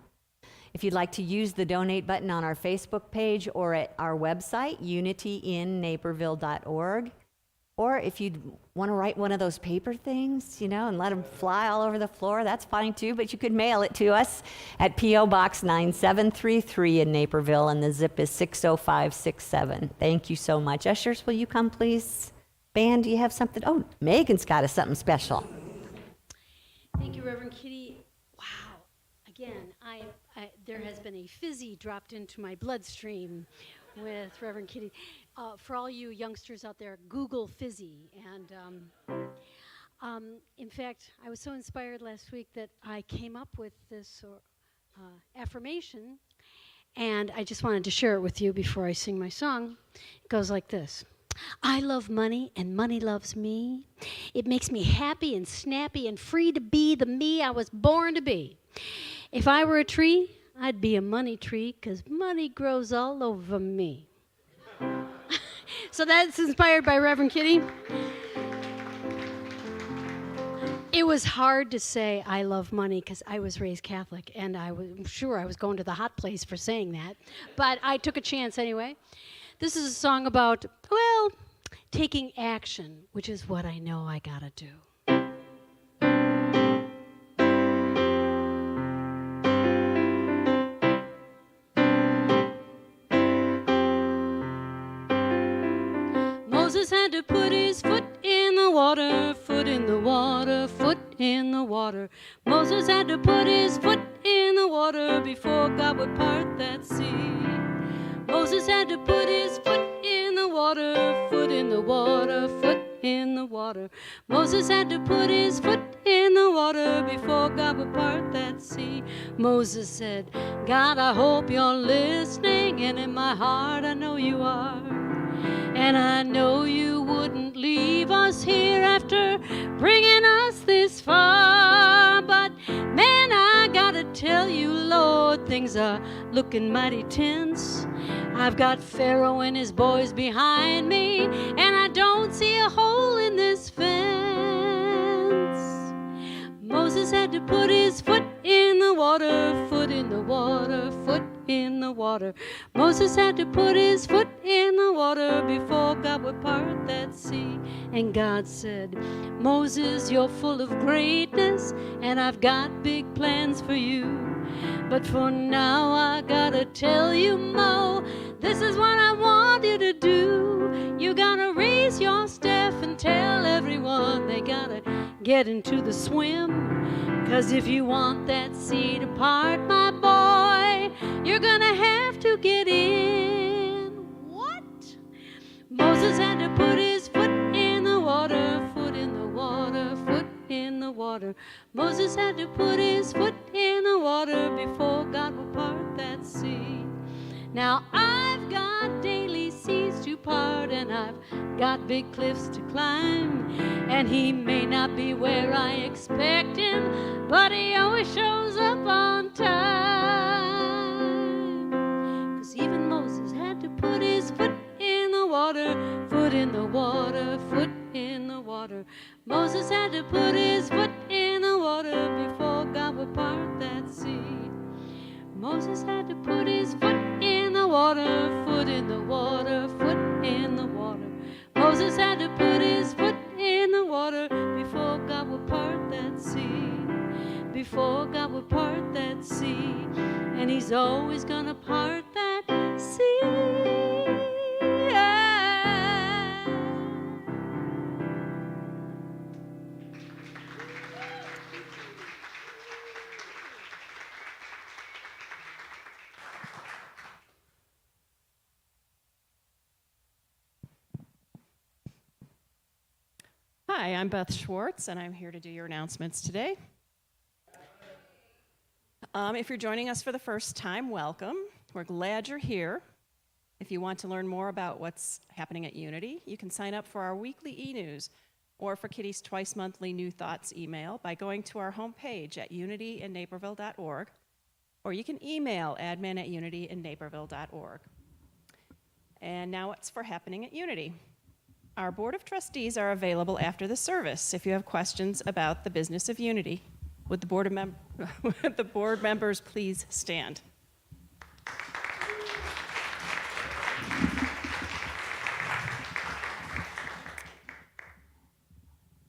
If you'd like to use the donate button on our Facebook page or at our website, unityinnaperville.org, or if you'd want to write one of those paper things, and let them fly all over the floor, that's fine too, but you could mail it to us at P.O. Box 9733 in Naperville, and the zip is 60567. Thank you so much. Ushers, will you come, please? Band, do you have something? Oh, Megan's got us something special. Thank you, Reverend Kitty. Wow. Again, there has been a fizzy dropped into my bloodstream with Reverend Kitty. For all you youngsters out there, Google fizzy. And in fact, I was so inspired last week that I came up with this affirmation, and I just wanted to share it with you before I sing my song. It goes like this. I love money, and money loves me. It makes me happy and snappy and free to be the me I was born to be. If I were a tree, I'd be a money tree, 'cause money grows all over me. So that's inspired by Reverend Kitty. It was hard to say I love money because I was raised Catholic, and I'm sure I was going to the hot place for saying that. But I took a chance anyway. This is a song about, taking action, which is what I know I gotta do. Moses had to put his foot in the water, foot in the water, foot in the water. Moses had to put his foot in the water before God would part that sea. Moses had to put his foot in the water, foot in the water, foot in the water. Moses had to put his foot in the water before God would part that sea. Moses said, God, I hope you're listening, and in my heart I know you are. And I know you wouldn't leave us here after bringing us this far. But man, I gotta tell you, Lord, things are looking mighty tense. I've got Pharaoh and his boys behind me, and I don't see a hole in this fence. Moses had to put his foot in the water, foot in the water, foot in the water. Moses had to put his foot in the water before God would part that sea. And God said, Moses, you're full of greatness, and I've got big plans for you. But for now I gotta tell you, Mo, this is what I want you to do. tell everyone they gotta get into the swim. 'Cause if you want that sea to part, my boy, you're gonna have to get in. What? Moses had to put his foot in the water, foot in the water, foot in the water. Moses had to put his foot in the water before God would part that sea. Now I've got daily seas to part, and I've got big cliffs to climb, and he may not be where I expect him, but he always shows up on time. 'Cause even Moses had to put his foot in the water, foot in the water, foot in the water. Moses had to put his foot in the water before God would part that sea. Moses had to put his foot in the water, foot in the water, foot in the water. Moses had to put his foot in the water before God would part that sea, before God would part that sea. And he's always gonna part that sea. Hi, I'm Beth Schwartz, and I'm here to do your announcements today. If you're joining us for the first time, welcome. We're glad you're here. If you want to learn more about what's happening at Unity, you can sign up for our weekly e-news or for Kitty's twice-monthly New Thoughts email by going to our homepage at unityinnaperville.org, or you can email admin@unityinnaperville.org. And now what's for happening at Unity. Our Board of Trustees are available after the service if you have questions about the business of Unity. Would the board members please stand?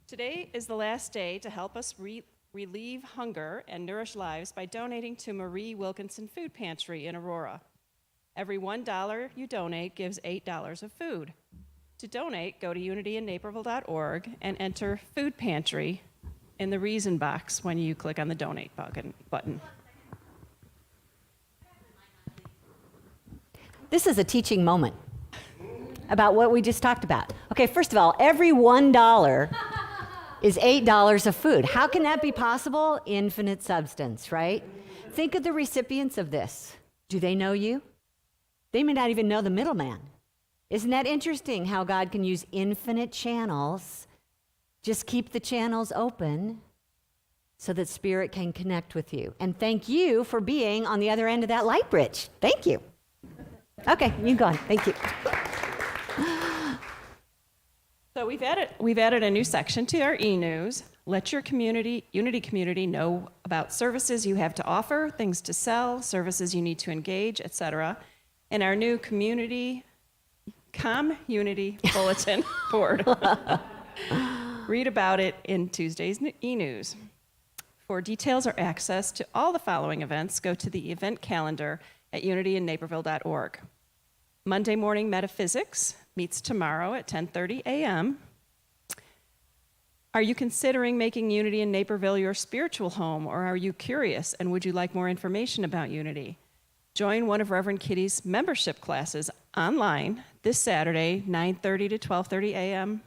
Today is the last day to help us relieve hunger and nourish lives by donating to Marie Wilkinson Food Pantry in Aurora. Every $1 you donate gives $8 of food. To donate, go to unityinnaperville.org and enter Food Pantry in the reason box when you click on the donate button. This is a teaching moment about what we just talked about. Okay, first of all, every $1 is $8 of food. How can that be possible? Infinite substance, right? Think of the recipients of this. Do they know you? They may not even know the middleman. Isn't that interesting how God can use infinite channels? Just keep the channels open so that Spirit can connect with you. And thank you for being on the other end of that light bridge. Thank you. Okay, you go on. Thank you. So we've added a new section to our e-news. Let your Unity community know about services you have to offer, things to sell, services you need to engage, etc. In our new community bulletin board. Read about it in Tuesday's e-news. For details or access to all the following events, go to the event calendar at unityinnaperville.org. Monday Morning Metaphysics meets tomorrow at 10:30 a.m. Are you considering making Unity in Naperville your spiritual home, or are you curious and would you like more information about Unity? Join one of Reverend Kitty's membership classes online this Saturday, 9:30 to 12:30 a.m.,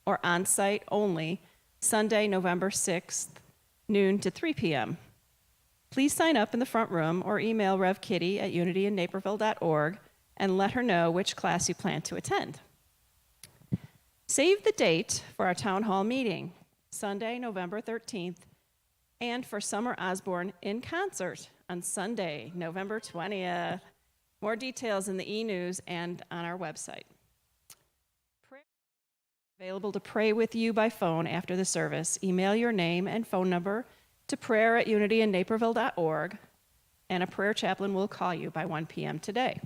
or on-site only, Sunday, November 6th, noon to 3 p.m. Please sign up in the front room or email Rev Kitty at unityinnaperville.org and let her know which class you plan to attend. Save the date for our town hall meeting, Sunday, November 13th, and for Summer Osborne in concert on Sunday, November 20th. More details in the e-news and on our website. Available to pray with you by phone after the service. Email your name and phone number to prayer@unityinnaperville.org, and a prayer chaplain will call you by 1 p.m. today.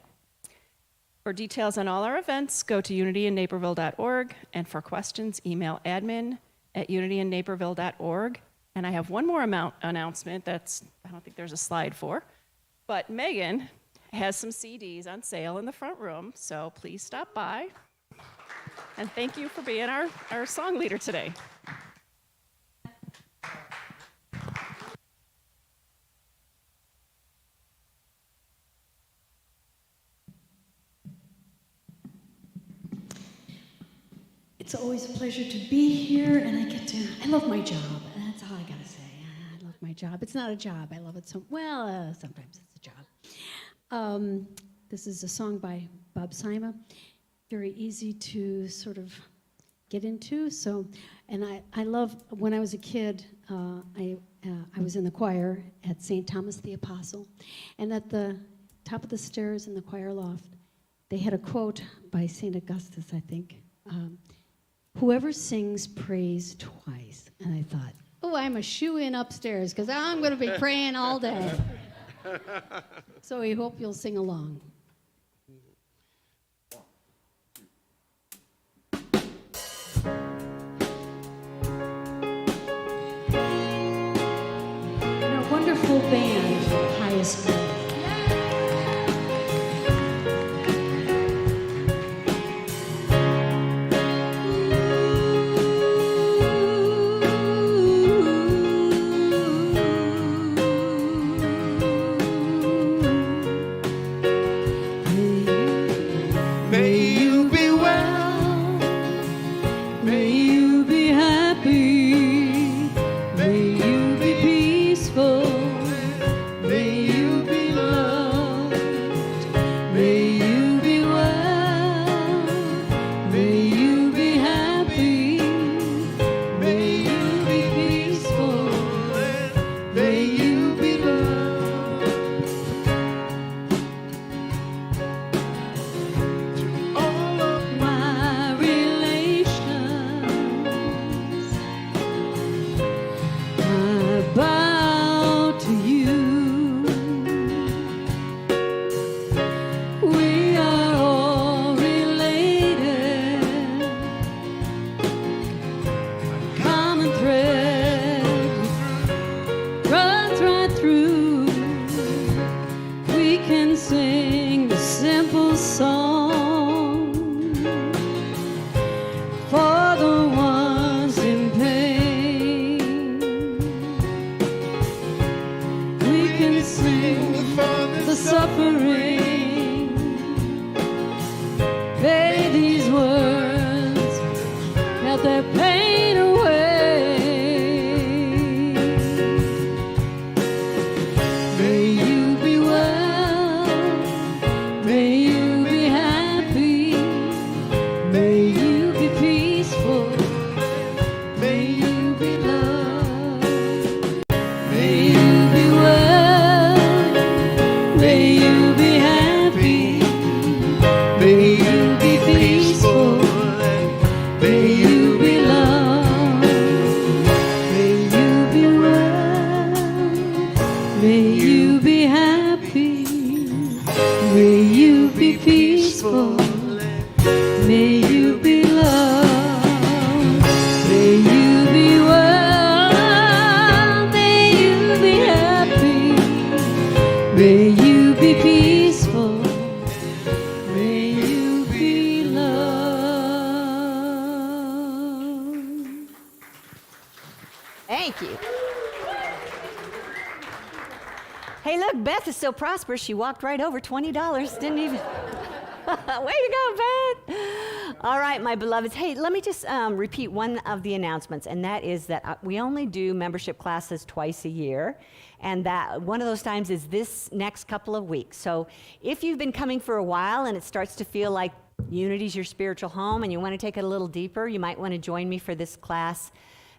For details on all our events, go to unityinnaperville.org, and for questions, email admin@unityinnaperville.org. And I have one more announcement I don't think there's a slide for, but Megan has some CDs on sale in the front room, so please stop by. And thank you for being our song leader today. It's always a pleasure to be here, and I love my job. That's all I gotta say. I love my job. It's not a job. I love it sometimes it's a job. This is a song by Bob Sima. Very easy to sort of get into. So, and I love, when I was a kid, I was in the choir at St. Thomas the Apostle, and at the top of the stairs in the choir loft, they had a quote by St. Augustus, I think. Whoever sings prays twice. And I thought, oh, I'm a shoe-in upstairs because I'm going to be praying all day. So we hope you'll sing along. And a wonderful band, Highest Good. So prosperous, she walked right over $20. Didn't even. Way to go, Beth. All right, my beloveds. Hey, let me just repeat one of the announcements, and that is that we only do membership classes twice a year, and that one of those times is this next couple of weeks. So if you've been coming for a while and it starts to feel like Unity's your spiritual home and you want to take it a little deeper, you might want to join me for this class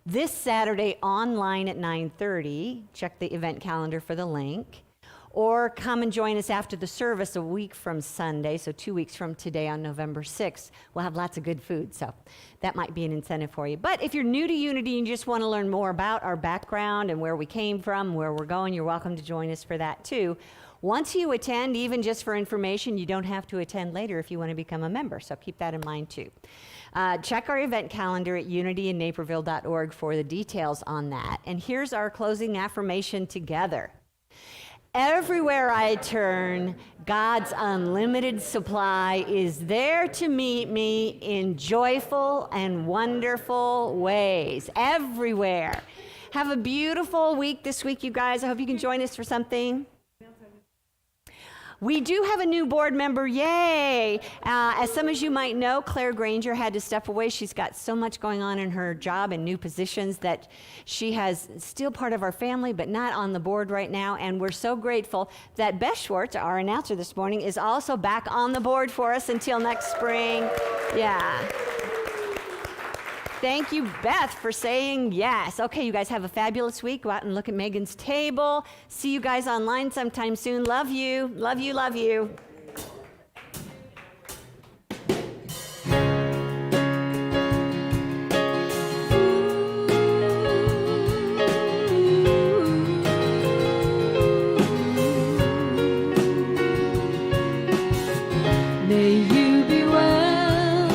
this Saturday online at 9:30. Check the event calendar for the link. Or come and join us after the service a week from Sunday, so 2 weeks from today on November 6th. We'll have lots of good food, so that might be an incentive for you. But if you're new to Unity and you just want to learn more about our background and where we came from, where we're going, you're welcome to join us for that too. Once you attend, even just for information, you don't have to attend later if you want to become a member, so keep that in mind too. Check our event calendar at unityinnaperville.org for the details on that. And here's our closing affirmation together. Everywhere I turn, God's unlimited supply is there to meet me in joyful and wonderful ways. Everywhere. Have a beautiful week this week, you guys. I hope you can join us for something. We do have a new board member, yay! As some of you might know, Claire Granger had to step away. She's got so much going on in her job and new positions that she has still part of our family, but not on the board right now. And we're so grateful that Beth Schwartz, our announcer this morning, is also back on the board for us until next spring. Yeah. Thank you, Beth, for saying yes. Okay, you guys have a fabulous week. Go out and look at Megan's table. See you guys online sometime soon. Love you. Love you, love you. May you be well.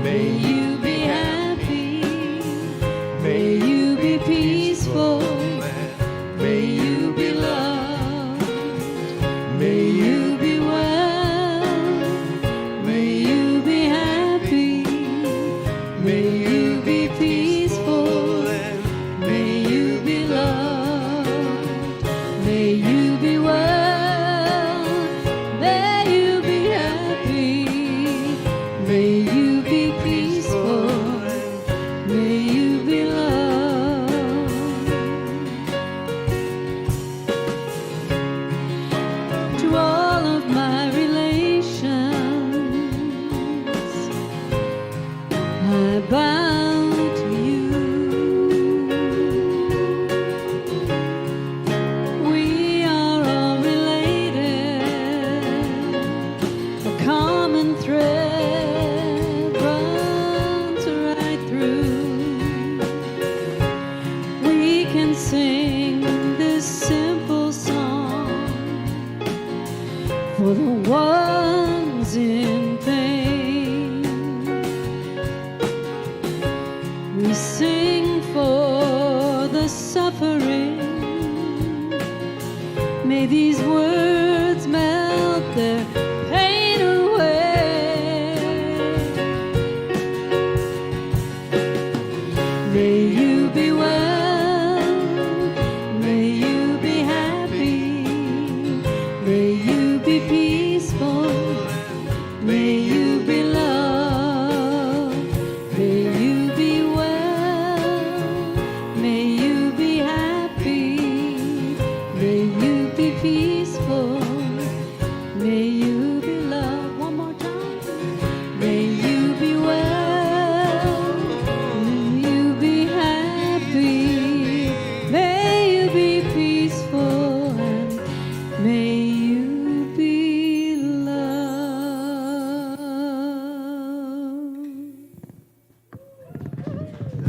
May you be happy. May you be peaceful. May you be loved. May you be well. May you be happy. May you be peaceful. May you be loved. May you be well. May you be happy. May you be peaceful. May you be loved. To all of my relations, I bow to you. We are all related. A common thread runs right through. We can sing this simple song for the ones in pain. We sing for the suffering. May these words melt their pain away. May you be well. May you be happy. May you be peaceful. May you be loved. May you be well. May you be happy. May you be peaceful. May you